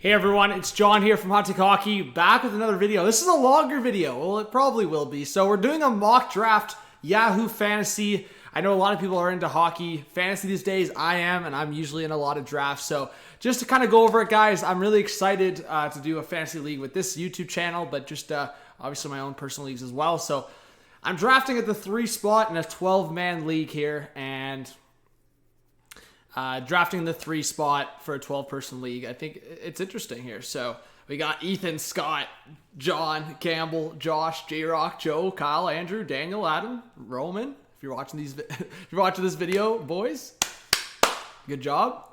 Hey everyone, it's John here from Hot Take Hockey, back with another video. This is a longer video. Well, it probably will be. So we're doing a mock draft Yahoo fantasy. I know a lot of people are into hockey fantasy these days. I am, and I'm usually in a lot of drafts. So just to kind of go over it, guys, I'm really excited to do a fantasy league with this YouTube channel, but just obviously my own personal leagues as well. So I'm drafting at the 3 spot in a 12-man league here, and drafting the 3 spot for a 12-person league. I think it's interesting here. So we got Ethan, Scott, John, Campbell, Josh, J-Rock, Joe, Kyle, Andrew, Daniel, Adam, Roman. If you're watching this video, boys, good job.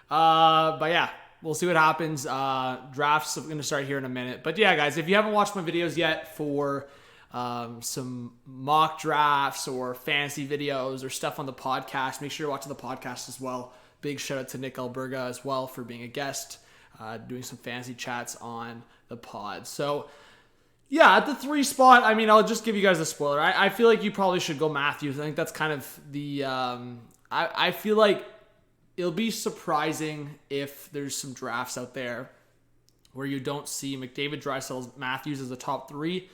But yeah, we'll see what happens. Drafts are going to start here in a minute. But yeah, guys, if you haven't watched my videos yet for some mock drafts or fantasy videos or stuff on the podcast, make sure you're watching the podcast as well. Big shout out to Nick Alberga as well for being a guest, doing some fantasy chats on the pod. So yeah, at the 3 spot, I mean, I'll just give you guys a spoiler. I feel like you probably should go Matthews. I think that's kind of the, I feel like it'll be surprising if there's some drafts out there where you don't see McDavid, Draisaitl, Matthews as the top 3.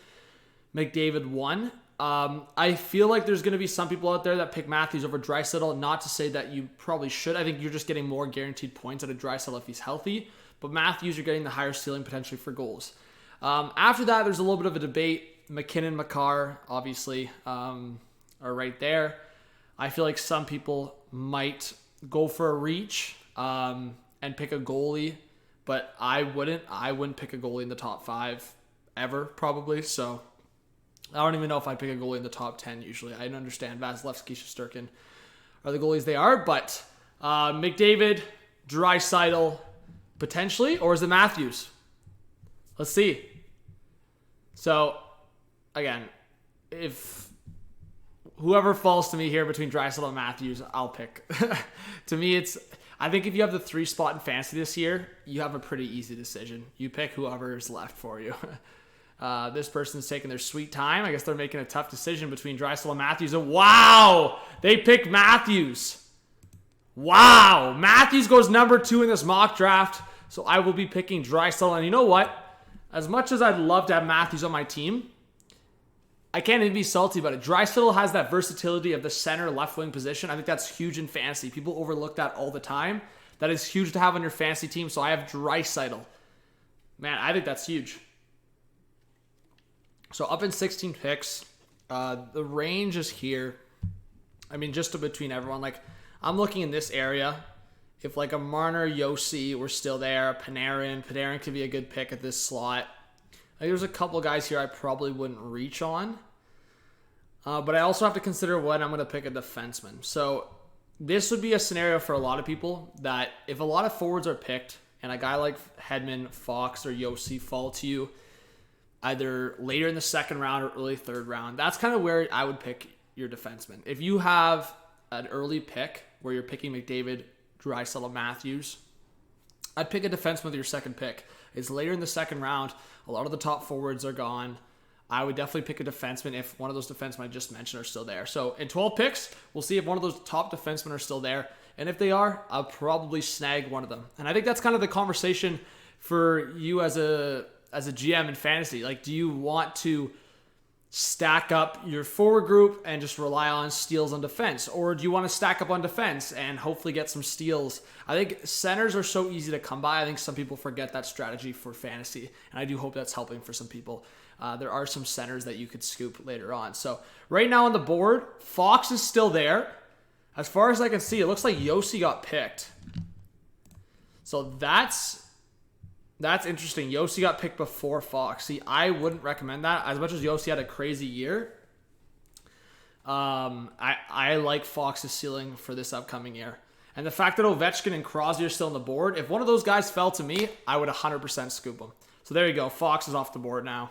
McDavid 1. I feel like there's going to be some people out there that pick Matthews over Draisaitl. Not to say that you probably should. I think you're just getting more guaranteed points out of Draisaitl if he's healthy. But Matthews, you're getting the higher ceiling potentially for goals. After that, there's a little bit of a debate. McKinnon, Makar, obviously, are right there. I feel like some people might go for a reach and pick a goalie. But I wouldn't pick a goalie in the top 5 ever, probably. So I don't even know if I'd pick a goalie in the top 10 usually. I understand Vasilevsky, Shesterkin are the goalies they are, but McDavid, Draisaitl, potentially, or is it Matthews? Let's see. So, again, if whoever falls to me here between Draisaitl and Matthews, I'll pick. To me, I think if you have the 3 spot in fantasy this year, you have a pretty easy decision. You pick whoever is left for you. This person's taking their sweet time. I guess they're making a tough decision between Draisaitl and Matthews. And wow, they picked Matthews. Wow, Matthews goes number 2 in this mock draft. So I will be picking Draisaitl. And you know what? As much as I'd love to have Matthews on my team, I can't even be salty about it. Draisaitl has that versatility of the center left wing position. I think that's huge in fantasy. People overlook that all the time. That is huge to have on your fantasy team. So I have Draisaitl. Man, I think that's huge. So up in 16 picks, the range is here. I mean, just between everyone. Like, I'm looking in this area. If like a Marner, Yossi were still there, Panarin could be a good pick at this slot. Like, there's a couple guys here I probably wouldn't reach on. But I also have to consider when I'm going to pick a defenseman. So this would be a scenario for a lot of people that if a lot of forwards are picked and a guy like Hedman, Fox, or Yossi fall to you, either later in the 2nd round or early 3rd round, that's kind of where I would pick your defenseman. If you have an early pick where you're picking McDavid, Draisaitl, Matthews, I'd pick a defenseman with your 2nd pick. It's later in the 2nd round. A lot of the top forwards are gone. I would definitely pick a defenseman if one of those defensemen I just mentioned are still there. So in 12 picks, we'll see if one of those top defensemen are still there. And if they are, I'll probably snag one of them. And I think that's kind of the conversation for you as a GM in fantasy. Like, do you want to stack up your forward group and just rely on steals on defense? Or do you want to stack up on defense and hopefully get some steals? I think centers are so easy to come by. I think some people forget that strategy for fantasy. And I do hope that's helping for some people. There are some centers that you could scoop later on. So right now on the board, Fox is still there. As far as I can see, it looks like Yossi got picked. So that's interesting. Yossi got picked before Fox. See, I wouldn't recommend that. As much as Yossi had a crazy year, I like Fox's ceiling for this upcoming year. And the fact that Ovechkin and Crosby are still on the board, if one of those guys fell to me, I would 100% scoop them. So there you go. Fox is off the board now.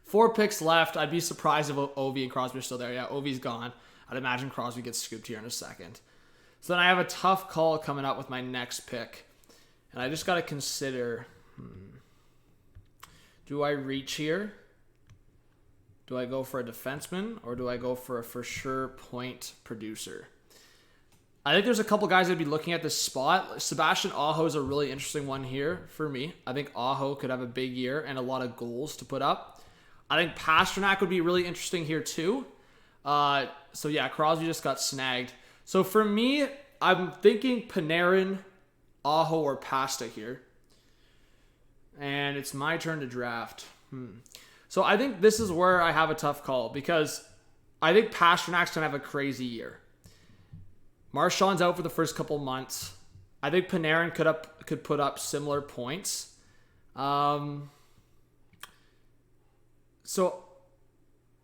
4 picks left. I'd be surprised if Ovi and Crosby are still there. Yeah, Ovi's gone. I'd imagine Crosby gets scooped here in a second. So then I have a tough call coming up with my next pick. And I just got to consider, do I reach here? Do I go for a defenseman or do I go for a for sure point producer? I think there's a couple guys I'd be looking at this spot. Sebastian Aho is a really interesting one here for me. I think Aho could have a big year and a lot of goals to put up. I think Pastrnak would be really interesting here too. So yeah, Crosby just got snagged. So for me, I'm thinking Panarin, Aho, or Pasta here. And it's my turn to draft. So I think this is where I have a tough call because I think Pasternak's going to have a crazy year. Marchand's out for the first couple months. I think Panarin could put up similar points. So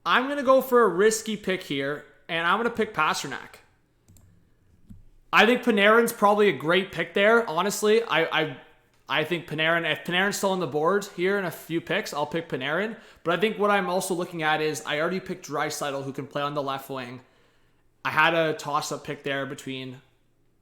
I'm going to go for a risky pick here, and I'm going to pick Pastrnak. I think Panarin's probably a great pick there. Honestly, I think Panarin, if Panarin's still on the board here in a few picks, I'll pick Panarin. But I think what I'm also looking at is I already picked Draisaitl, who can play on the left wing. I had a toss-up pick there between,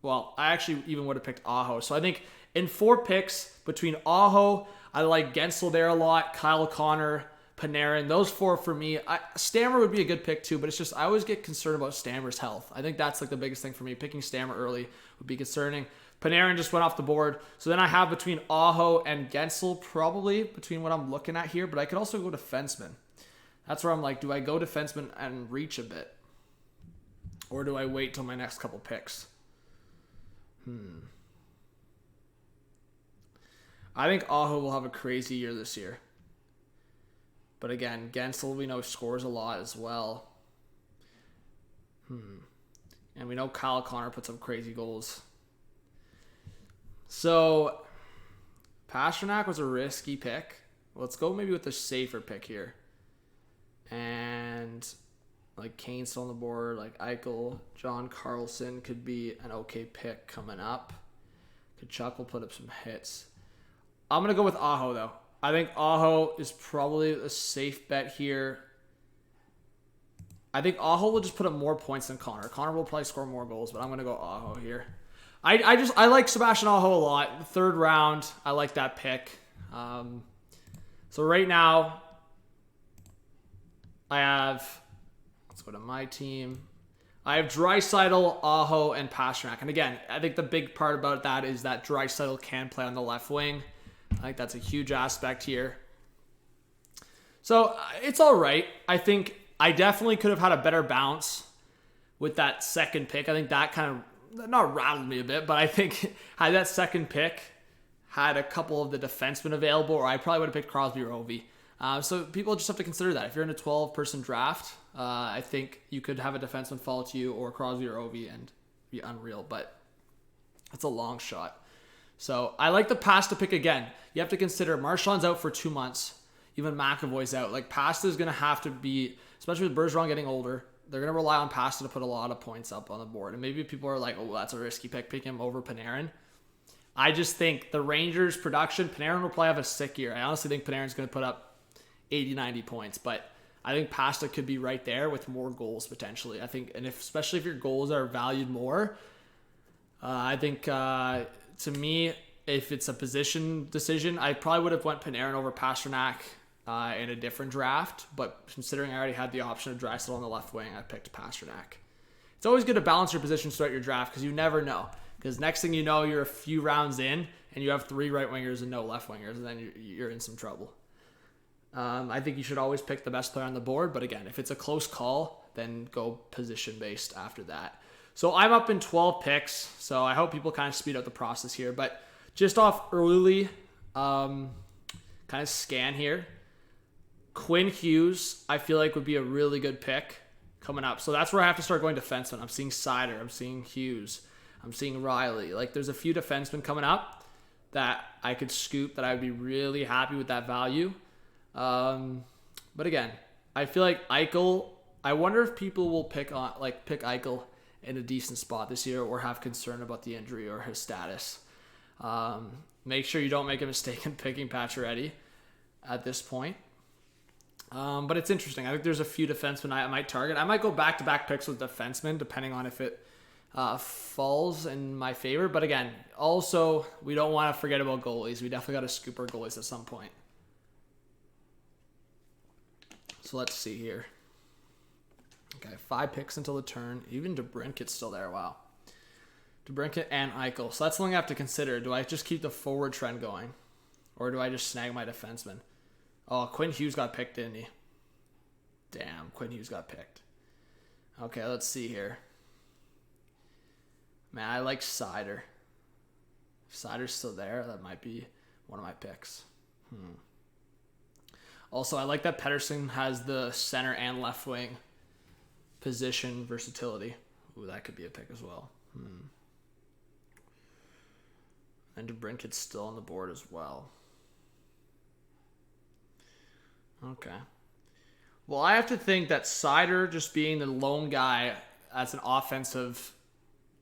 well, I actually even would have picked Aho. So I think in 4 picks between Aho, I like Gensel there a lot, Kyle Connor, Panarin. Those 4 for me. Stammer would be a good pick too, but it's just I always get concerned about Stammer's health. I think that's like the biggest thing for me. Picking Stammer early would be concerning. Panarin just went off the board. So then I have between Aho and Gensel probably between what I'm looking at here, but I could also go defenseman. That's where I'm like, do I go defenseman and reach a bit? Or do I wait till my next couple picks? I think Aho will have a crazy year this year. But again, Gensel we know scores a lot as well. And we know Kyle Connor puts up crazy goals. So Pastrnak was a risky pick. Let's go maybe with a safer pick here. And like Kane's still on the board, like Eichel, John Carlson could be an okay pick coming up. Kachuk will put up some hits. I'm going to go with Aho though. I think Aho is probably a safe bet here. I think Aho will just put up more points than Connor. Connor will probably score more goals, but I'm going to go Aho here. I like Sebastian Aho a lot. 3rd round, I like that pick. So right now, I have, let's go to my team. I have Draisaitl, Aho, and Pastrnak. And again, I think the big part about that is that Draisaitl can play on the left wing. I think that's a huge aspect here. So it's all right. I think I definitely could have had a better bounce with that second pick. I think that kind of not rattled me a bit, but I think had that second pick had a couple of the defensemen available, or I probably would have picked Crosby or Ovi. So people just have to consider that. If you're in a 12-person draft, I think you could have a defenseman fall to you or Crosby or Ovi and be unreal, but it's a long shot. So I like the Pasta pick again. You have to consider Marchand's out for 2 months. Even McAvoy's out. Like Pasta is going to have to be, especially with Bergeron getting older, they're going to rely on Pasta to put a lot of points up on the board. And maybe people are like, oh, that's a risky pick. Pick him over Panarin. I just think the Rangers' production, Panarin will probably have a sick year. I honestly think Panarin's going to put up 80, 90 points. But I think Pasta could be right there with more goals potentially. I think, and especially if your goals are valued more, I think to me, if it's a position decision, I probably would have went Panarin over Pastrnak in a different draft, but considering I already had the option of Draisaitl on the left wing, I picked Pastrnak. It's always good to balance your positions throughout your draft because you never know. Because next thing you know, you're a few rounds in and you have 3 right wingers and no left wingers, and then you're in some trouble. I think you should always pick the best player on the board, but again, if it's a close call, then go position based after that. So I'm up in 12 picks, so I hope people kind of speed up the process here. But just off early kind of scan here, Quinn Hughes, I feel like would be a really good pick coming up. So that's where I have to start going defenseman. I'm seeing Seider. I'm seeing Hughes. I'm seeing Riley. Like there's a few defensemen coming up that I could scoop that I would be really happy with that value. But again, I feel like Eichel, I wonder if people will pick Eichel in a decent spot this year or have concern about the injury or his status. Make sure you don't make a mistake in picking Pacioretty at this point. But it's interesting. I think there's a few defensemen I might target. I might go back-to-back picks with defensemen depending on if it falls in my favor. But again, also, we don't want to forget about goalies. We definitely got to scoop our goalies at some point. So let's see here. Okay, 5 picks until the turn. Even DeBrinket's still there. Wow. DeBrincat and Eichel. So that's something I have to consider. Do I just keep the forward trend going? Or do I just snag my defenseman? Oh, Quinn Hughes got picked, didn't he? Damn, Quinn Hughes got picked. Okay, let's see here. Man, I like Seider. If Seider's still there, that might be one of my picks. Also, I like that Pettersson has the center and left wing position versatility. Ooh, that could be a pick as well. And DeBrincat's still on the board as well. Okay. Well, I have to think that Seider just being the lone guy as an offensive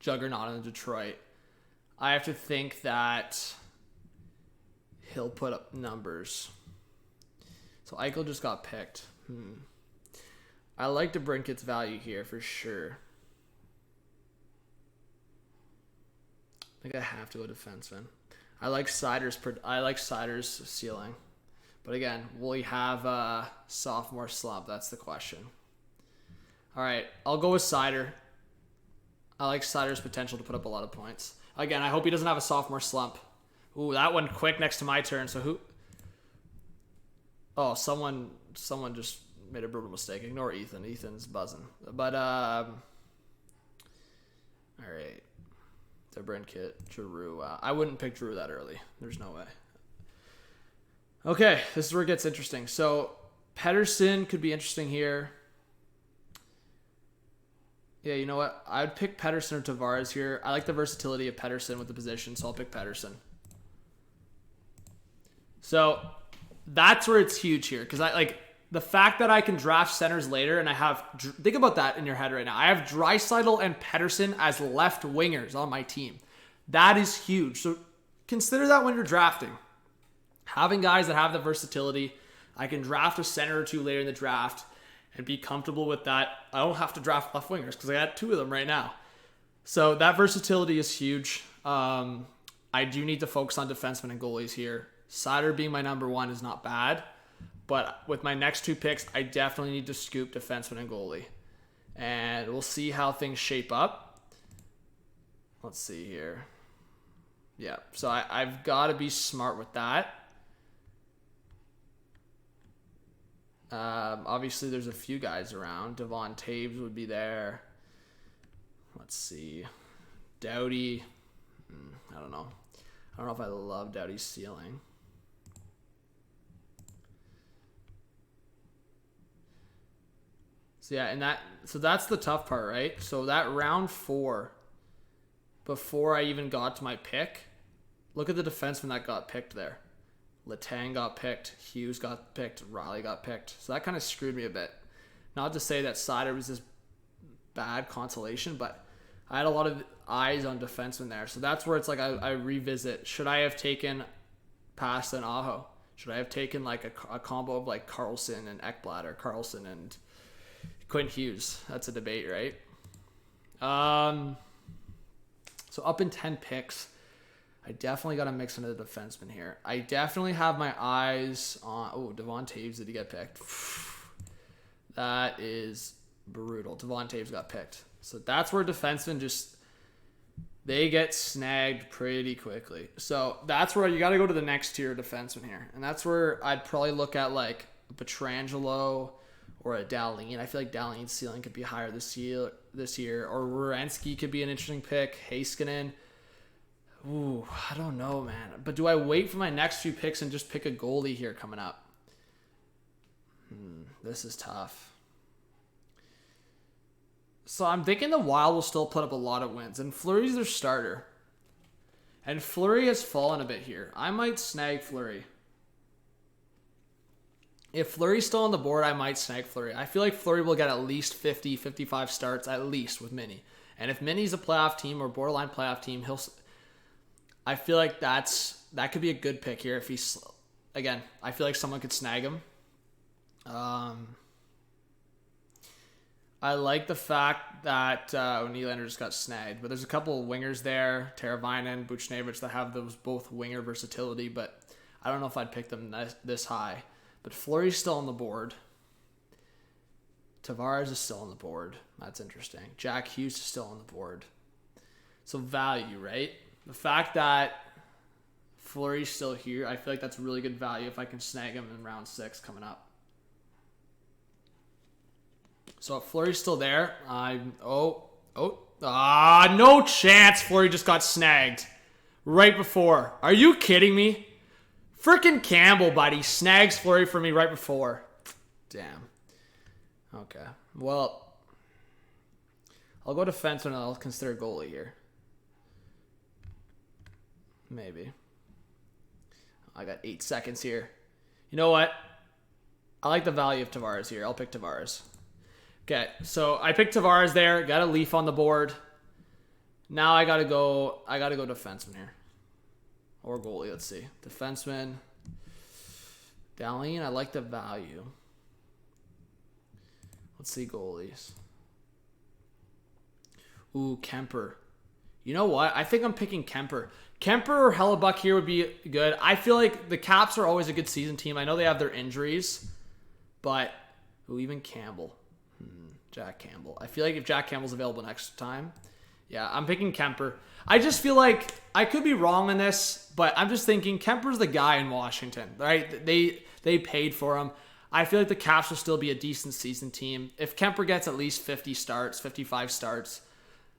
juggernaut in Detroit, I have to think that he'll put up numbers. So Eichel just got picked. I like DeBrincat's value here for sure. I think I have to go defenseman. I like Seider's ceiling. But again, will he have a sophomore slump? That's the question. All right, I'll go with Seider. I like Seider's potential to put up a lot of points. Again, I hope he doesn't have a sophomore slump. Ooh, that one quick next to my turn. So who? Oh, someone just made a brutal mistake. Ignore Ethan. Ethan's buzzing. But all right. DeBrincat, Giroux. I wouldn't pick Giroux that early. There's no way. Okay, this is where it gets interesting. So Pettersson could be interesting here. Yeah, you know what? I'd pick Pettersson or Tavares here. I like the versatility of Pettersson with the position, so I'll pick Pettersson. So that's where it's huge here, because I like the fact that I can draft centers later, and I have, think about that in your head right now. I have Draisaitl and Pettersson as left wingers on my team. That is huge. So consider that when you're drafting. Having guys that have the versatility, I can draft a center or two later in the draft and be comfortable with that. I don't have to draft left wingers because I got two of them right now. So that versatility is huge. I do need to focus on defensemen and goalies here. Seider being my number one is not bad. But with my next two picks, I definitely need to scoop defenseman and goalie. And we'll see how things shape up. Let's see here. Yeah, so I've got to be smart with that. Obviously, there's a few guys around. Devon Taves would be there. Let's see. Dougie. I don't know. I don't know if I love Dougie's ceiling. So yeah, and that's the tough part, right? So that round 4, before I even got to my pick, look at the defenseman that got picked there. Letang got picked, Hughes got picked, Riley got picked. So that kind of screwed me a bit. Not to say that Seider was this bad consolation, but I had a lot of eyes on defensemen there. So that's where it's like I revisit. Should I have taken Pasta and Aho? Should I have taken like a combo of like Carlson and Ekblad or Carlson and Quinn Hughes? That's a debate, right? So up in 10 picks, I definitely got to mix into the defenseman here. I definitely have my eyes on... Oh, Devon Taves, did he get picked? That is brutal. Devon Taves got picked. So that's where defensemen just... They get snagged pretty quickly. So that's where you got to go to the next tier of defenseman here. And that's where I'd probably look at like a Pietrangelo or a Dahlin. I feel like Dahlin's ceiling could be higher this year. Or Werenski could be an interesting pick. Heiskanen. Ooh, I don't know, man. But do I wait for my next few picks and just pick a goalie here coming up? This is tough. So I'm thinking the Wild will still put up a lot of wins. And Fleury's their starter. And Fleury has fallen a bit here. I might snag Fleury. If Fleury's still on the board, I might snag Fleury. I feel like Fleury will get at least 50, 55 starts, at least with Mini. And if Mini's a playoff team or borderline playoff team, I feel like that could be a good pick here. If he's, again, I feel like someone could snag him. I like the fact that Nylander just got snagged, but there's a couple of wingers there, Teravainen, Buchnevich, that have those both winger versatility, but I don't know if I'd pick them this high. But Fleury's still on the board. Tavares is still on the board. That's interesting. Jack Hughes is still on the board. So value, right? The fact that Fleury's still here, I feel like that's really good value if I can snag him in round 6 coming up. So if Fleury's still there, no chance Fleury just got snagged right before. Are you kidding me? Freaking Campbell, buddy, snags Fleury for me right before. Damn. Okay. Well, I'll go defenseman and I'll consider goalie here. Maybe. I got 8 seconds here. You know what? I like the value of Tavares here. I'll pick Tavares. Okay, so I picked Tavares there. Got a Leaf on the board. Now I gotta go defenseman here. Or goalie, let's see. Defenseman. Dallin, I like the value. Let's see goalies. Ooh, Kemper. You know what? I think I'm picking Kemper. Kemper or Hellebuck here would be good. I feel like the Caps are always a good season team. I know they have their injuries, but even Campbell. Jack Campbell. I feel like if Jack Campbell's available next time, yeah, I'm picking Kemper. I just feel like I could be wrong on this, but I'm just thinking Kemper's the guy in Washington, right? They paid for him. I feel like the Caps will still be a decent season team. If Kemper gets at least 50 starts, 55 starts,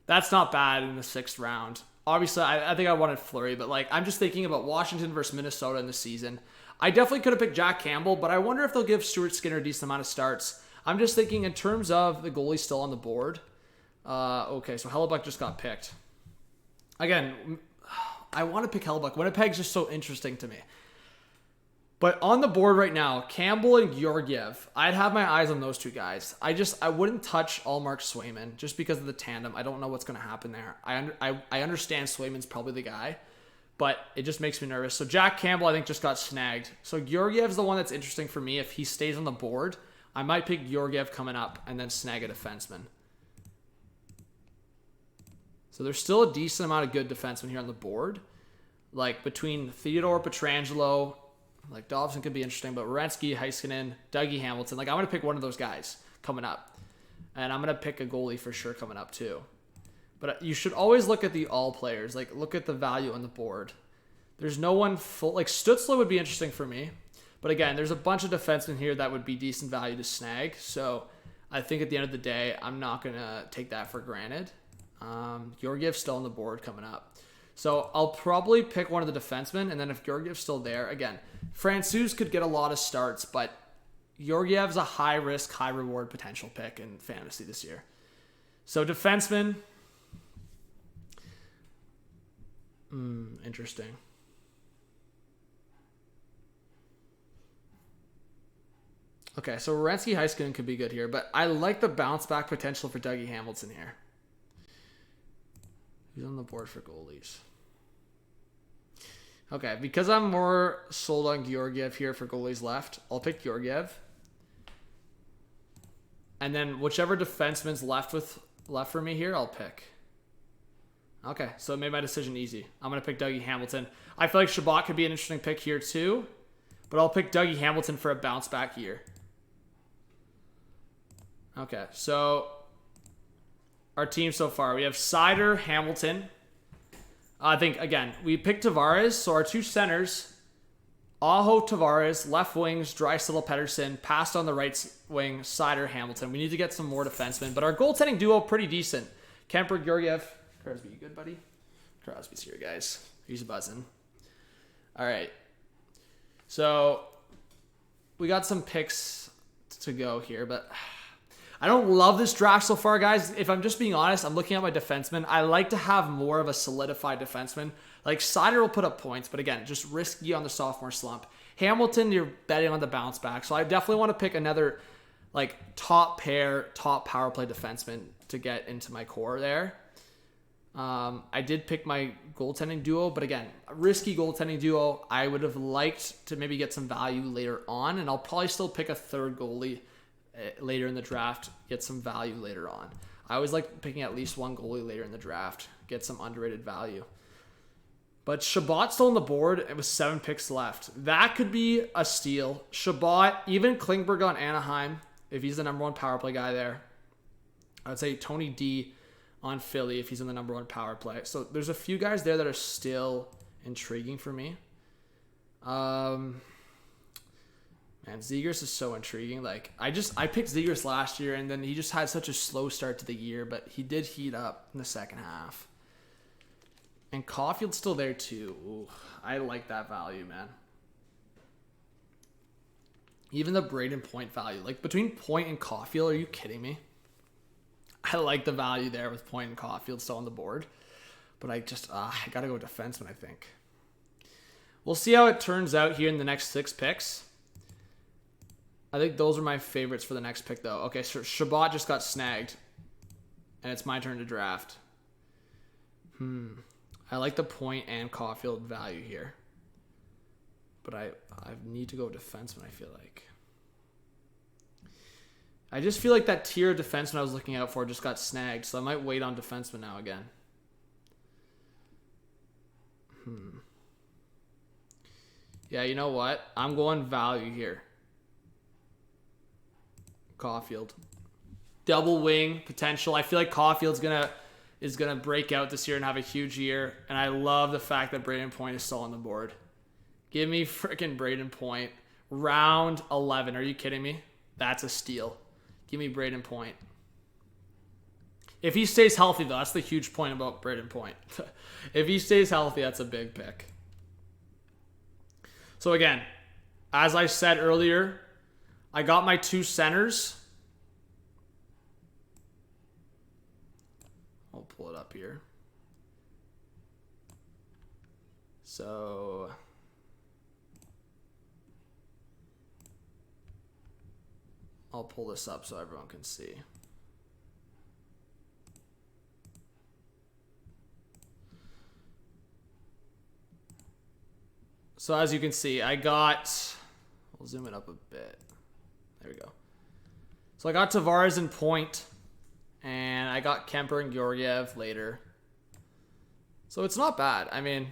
that's not bad in the 6th round. Obviously, I think I wanted Fleury, but I'm just thinking about Washington versus Minnesota in the season. I definitely could have picked Jack Campbell, but I wonder if they'll give Stuart Skinner a decent amount of starts. I'm just thinking in terms of the goalie still on the board. Okay, so Hellebuck just got picked. Again, I want to pick Hellebuck. Winnipeg's just so interesting to me. But on the board right now, Campbell and Georgiev, I'd have my eyes on those two guys. I wouldn't touch Allmark Swayman just because of the tandem. I don't know what's going to happen there. I understand Swayman's probably the guy, but it just makes me nervous. So Jack Campbell, I think, just got snagged. So Georgiev's the one that's interesting for me. If he stays on the board, I might pick Georgiev coming up and then snag a defenseman. So there's still a decent amount of good defensemen here on the board. Between Theodore Pietrangelo, Dobson could be interesting, but Werenski, Heiskanen, Dougie Hamilton. I'm going to pick one of those guys coming up. And I'm going to pick a goalie for sure coming up too. But you should always look at the all players. Look at the value on the board. There's no one full. Stützle would be interesting for me. But again, there's a bunch of defensemen here that would be decent value to snag. So I think at the end of the day, I'm not going to take that for granted. Georgiev's still on the board coming up. So I'll probably pick one of the defensemen. And then if Georgiev's still there, again, Francouz could get a lot of starts. But Georgiev's a high-risk, high-reward potential pick in fantasy this year. So defenseman. Interesting. Okay, so Werenski Heiskanen could be good here, but I like the bounce back potential for Dougie Hamilton here. Who's on the board for goalies? Okay, because I'm more sold on Georgiev here for goalies left, I'll pick Georgiev. And then whichever defenseman's left for me here, I'll pick. Okay, so it made my decision easy. I'm going to pick Dougie Hamilton. I feel like Chabot could be an interesting pick here too, but I'll pick Dougie Hamilton for a bounce back year. Okay, so our team so far, we have Seider, Hamilton. I think, again, we picked Tavares, so our two centers, Aho, Tavares, left wings, Draisaitl, Pettersson, passed on the right wing, Seider, Hamilton. We need to get some more defensemen, but our goaltending duo, pretty decent. Kemper, Georgiev. Crosby, you good, buddy? Crosby's here, guys. He's buzzing. All right. So we got some picks to go here, but I don't love this draft so far, guys. If I'm just being honest, I'm looking at my defensemen. I like to have more of a solidified defenseman. Seider will put up points, but again, just risky on the sophomore slump. Hamilton, you're betting on the bounce back. So I definitely want to pick another top pair, top power play defenseman to get into my core there. I did pick my goaltending duo, but again, a risky goaltending duo. I would have liked to maybe get some value later on, and I'll probably still pick a third goalie later in the draft, get some value later on. I always like picking at least one goalie later in the draft, get some underrated value. But Chabot's still on the board, and with 7 picks left. That could be a steal. Chabot, even Klingberg on Anaheim, if he's the number one power play guy there. I would say Tony D on Philly if he's in the number 1 power play. So there's a few guys there that are still intriguing for me. Man, Zegras is so intriguing. Like I picked Zegras last year, and then he just had such a slow start to the year, but he did heat up in the second half. And Caulfield's still there too. Ooh, I like that value, man. Even the Braden Point value, like between Point and Caulfield, are you kidding me? I like the value there with Point and Caulfield still on the board, but I gotta go defenseman, I think. We'll see how it turns out here in the next 6 picks. I think those are my favorites for the next pick, though. Okay, so Shabbat just got snagged, and it's my turn to draft. I like the Point and Caulfield value here, but I need to go defenseman, I feel like. I just feel like that tier of defenseman I was looking out for just got snagged, so I might wait on defenseman now again. Yeah, you know what? I'm going value here. Caulfield. Double wing potential. I feel like Caulfield's is gonna break out this year and have a huge year, and I love the fact that Braden Point is still on the board. Give me freaking Braden Point. Round 11. Are you kidding me? That's a steal. Give me Braden Point. If he stays healthy, though, that's the huge point about Braden Point. If he stays healthy, that's a big pick. So again, as I said earlier, I got my 2 centers. I'll pull it up here. So I'll pull this up so everyone can see. So as you can see, we'll zoom it up a bit. There we go. So I got Tavares and Point, and I got Kemper and Georgiev later. So it's not bad. I mean,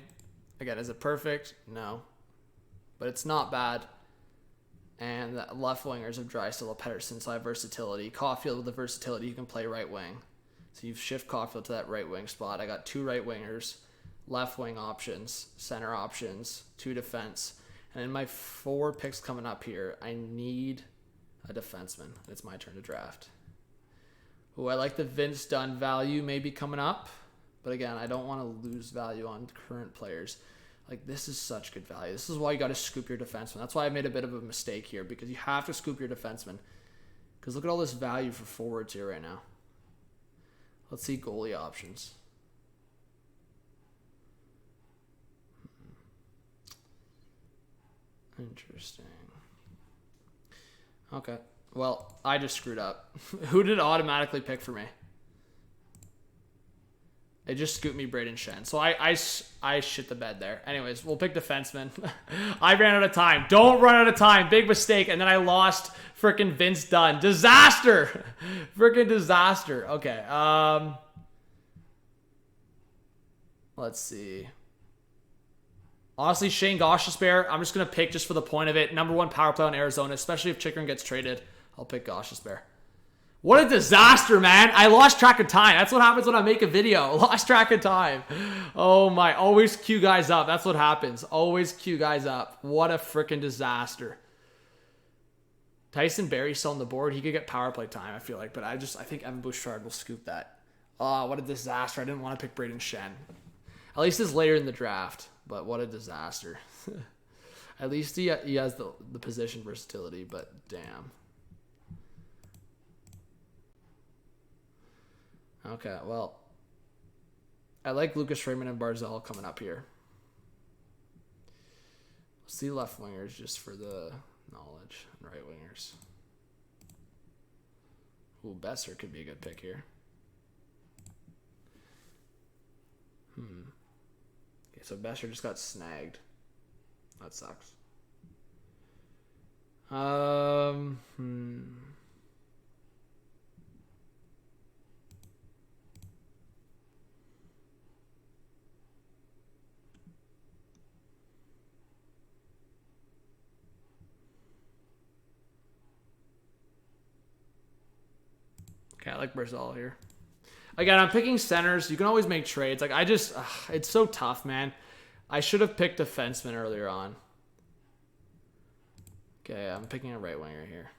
again, is it perfect? No. But it's not bad. And the left wingers of Draisaitl, Pettersson, so I have versatility. Caulfield with the versatility, you can play right wing. So you shift Caulfield to that right wing spot. I got 2 right wingers, left wing options, center options, 2 defense. And in my 4 picks coming up here, I need a defenseman. It's my turn to draft. Ooh, I like the Vince Dunn value maybe coming up. But again, I don't want to lose value on current players. Like, this is such good value. This is why you got to scoop your defenseman. That's why I made a bit of a mistake here, because you have to scoop your defenseman. Because look at all this value for forwards here right now. Let's see goalie options. Interesting. Okay. Well, I just screwed up. Who did it automatically pick for me? It just scooped me Braden Shen. So I shit the bed there. Anyways, we'll pick defenseman. I ran out of time. Don't run out of time. Big mistake. And then I lost freaking Vince Dunn. Disaster. Freaking disaster. Okay. Let's see. Honestly, Shane Gostisbehere, I'm just going to pick just for the point of it. Number 1 power play on Arizona, especially if Chikrin gets traded. I'll pick Gostisbehere. What a disaster, man. I lost track of time. That's what happens when I make a video. Lost track of time. Oh my. Always cue guys up. That's what happens. Always cue guys up. What a freaking disaster. Tyson Barry's still on the board. He could get power play time, I feel like. But I think Evan Bouchard will scoop that. Oh, what a disaster. I didn't want to pick Braden Shen. At least it's later in the draft. But what a disaster. At least he has the position versatility. But damn. Okay, well, I like Lucas Raymond and Barzal coming up here. Let's see left wingers just for the knowledge, and right wingers. Ooh, Besser could be a good pick here. Okay, so Besser just got snagged. That sucks. Okay, I like Barzal here. Again, I'm picking centers. You can always make trades. Like, it's so tough, man. I should have picked defenseman earlier on. Okay, I'm picking a right winger here.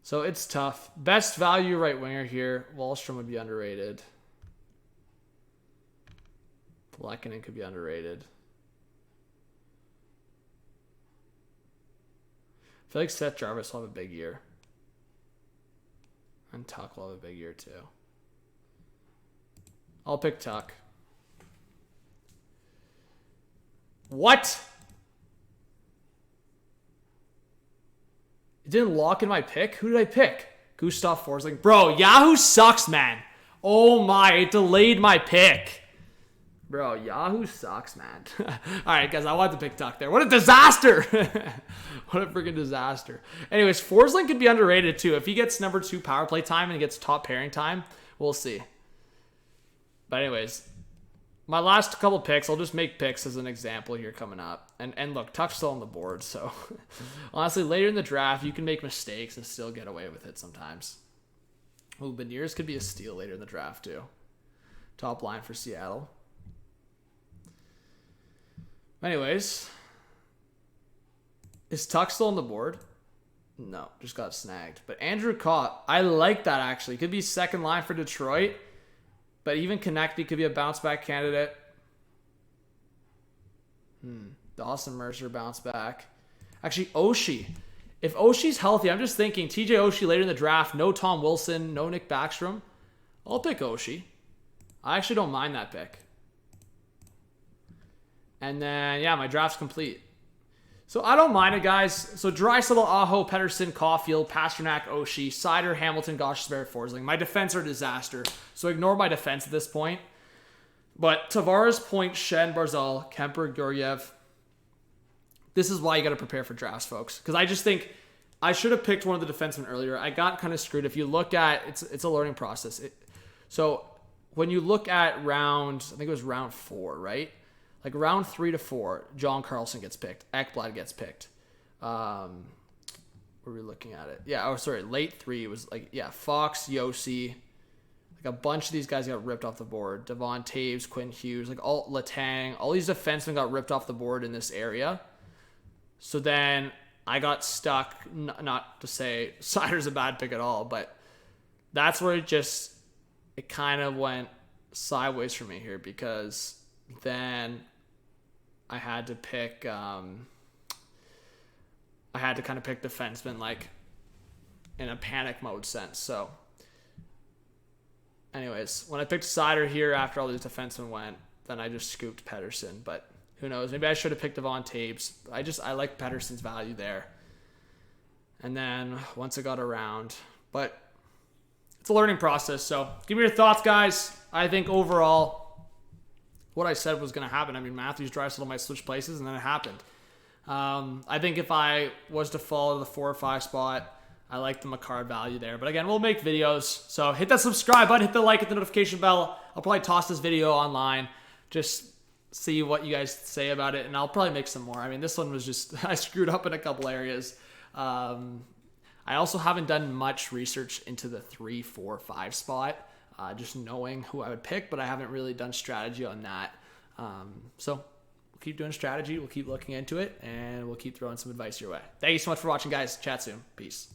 So it's tough. Best value right winger here. Wahlstrom would be underrated. Lehkonen could be underrated. I feel like Seth Jarvis will have a big year. And Tuck will have a big year too. I'll pick Tuck. What? It didn't lock in my pick? Who did I pick? Gustav Forsling. Bro, Yahoo sucks, man. Oh my, it delayed my pick. Bro, Yahoo sucks, man. Alright, guys, I wanted to pick Tuck there. What a disaster! What a freaking disaster. Anyways, Forsling could be underrated too. If he gets number 2 power play time and he gets top pairing time, we'll see. But anyways, my last couple picks, I'll just make picks as an example here coming up. And look, Tuck's still on the board, so honestly, later in the draft, you can make mistakes and still get away with it sometimes. Ooh, Beniers could be a steal later in the draft too. Top line for Seattle. Anyways, is Tuck still on the board? No, just got snagged. But Andrew Kopp, I like that actually. Could be second line for Detroit. But even Konechny could be a bounce back candidate. Dawson Mercer bounce back. Actually, Oshie. If Oshie's healthy, I'm just thinking TJ Oshie later in the draft. No Tom Wilson, no Nick Backstrom. I'll pick Oshie. I actually don't mind that pick. And then, yeah, my draft's complete. So I don't mind it, guys. So Draisaitl, Aho, Pettersson, Caulfield, Pasternak, Oshie, Seider, Hamilton, Gostisbehere, Forsling. My defense are a disaster. So ignore my defense at this point. But Tavares, Point, Schenn, Barzal, Kemper, Georgiev. This is why you got to prepare for drafts, folks. Because I just think I should have picked one of the defensemen earlier. I got kind of screwed. If you look at, it's a learning process. So when you look at round, I think it was round 4, right? Like round 3 to 4, John Carlson gets picked. Ekblad gets picked. Where were we looking at it? Yeah, oh, sorry. Late 3 was like, yeah, Fox, Yossi. Like a bunch of these guys got ripped off the board. Devon Taves, Quinn Hughes, like all Letang. All these defensemen got ripped off the board in this area. So then I got stuck. Not to say Seider's a bad pick at all, but that's where it kind of went sideways for me here because then I had to pick I had to kind of pick defenseman like in a panic mode sense. So anyways, when I picked Seider here after all these defensemen went, then I just scooped Pettersson. But who knows? Maybe I should have picked Devon Taves. I like Pettersson's value there. And then once it got around, but it's a learning process. So give me your thoughts, guys. I think overall what I said was going to happen. I mean, Matthews, Draisaitl might switch places, and then it happened. I think if I was to follow the 4 or 5 spot, I like the McCarr value there. But again, we'll make videos. So hit that subscribe button, hit the like, hit the notification bell. I'll probably toss this video online. Just see what you guys say about it, and I'll probably make some more. I mean, this one was just, I screwed up in a couple areas. I also haven't done much research into the 3, 4, 5 spot. Just knowing who I would pick, but I haven't really done strategy on that. So we'll keep doing strategy. We'll keep looking into it, and we'll keep throwing some advice your way. Thank you so much for watching, guys. Chat soon. Peace.